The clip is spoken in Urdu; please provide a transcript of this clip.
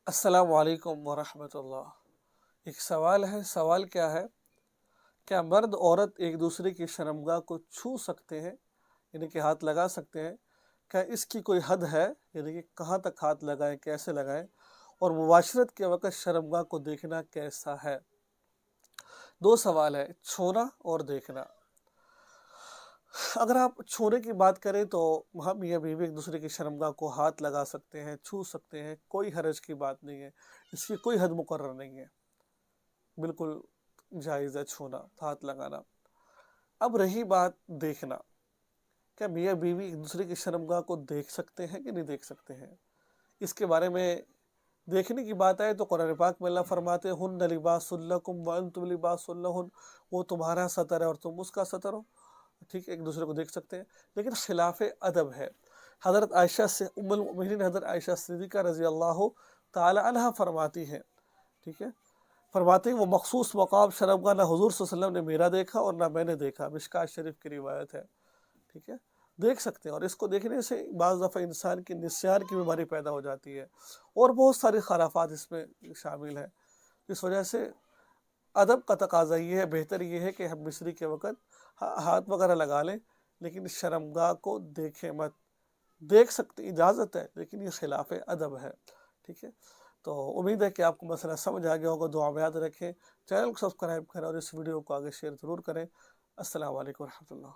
السلام علیکم ورحمۃ اللہ۔ ایک سوال ہے، سوال کیا ہے؟ کیا مرد عورت ایک دوسرے کی شرمگاہ کو چھو سکتے ہیں، یعنی کہ ہاتھ لگا سکتے ہیں؟ کیا اس کی کوئی حد ہے، یعنی کہ کہاں تک ہاتھ لگائیں، کیسے لگائیں؟ اور مباشرت کے وقت شرمگاہ کو دیکھنا کیسا ہے؟ دو سوال ہے، چھونا اور دیکھنا۔ اگر آپ چھونے کی بات کریں تو ہم میاں بیوی ایک دوسرے کی شرمگاہ کو ہاتھ لگا سکتے ہیں، چھو سکتے ہیں، کوئی حرج کی بات نہیں ہے، اس کی کوئی حد مقرر نہیں ہے، بالکل جائز ہے چھونا، ہاتھ لگانا۔ اب رہی بات دیکھنا، کیا میاں بیوی ایک دوسرے کی شرمگاہ کو دیکھ سکتے ہیں کہ نہیں دیکھ سکتے ہیں؟ اس کے بارے میں دیکھنے کی بات آئے تو قرآن پاک میں اللہ فرماتے ہیں ہن لباس لکم وانتم لباس لہن، وہ تمہارا ستر ہے اور تم اس کا ستر ہو، ٹھیک ہے، ایک دوسرے کو دیکھ سکتے ہیں، لیکن خلاف ادب ہے۔ حضرت عائشہ سے ام المؤمنین حضرت عائشہ صدیقہ رضی اللہ تعالی عنہ فرماتی ہیں، ٹھیک ہے، فرماتے ہیں وہ مخصوص مقام شرمگاہ نہ حضور صلی اللہ علیہ وسلم نے میرا دیکھا اور نہ میں نے دیکھا، مشکوٰۃ شریف کی روایت ہے، ٹھیک ہے، دیکھ سکتے ہیں، اور اس کو دیکھنے سے بعض دفعہ انسان کی نسیان کی بیماری پیدا ہو جاتی ہے، اور بہت ساری خرافات اس میں شامل ہیں۔ اس وجہ سے ادب کا تقاضا یہ ہے، بہتر یہ ہے کہ ہم مصری کے وقت ہاتھ وغیرہ لگا لیں، لیکن شرمگاہ کو دیکھیں مت۔ دیکھ سکتے، اجازت ہے، لیکن یہ خلاف ادب ہے، ٹھیک ہے۔ تو امید ہے کہ آپ کو مسئلہ سمجھ آ گیا ہوگا، دعا میں یاد رکھیں، چینل کو سبسکرائب کریں اور اس ویڈیو کو آگے شیئر ضرور کریں۔ السلام علیکم ورحمۃ اللہ۔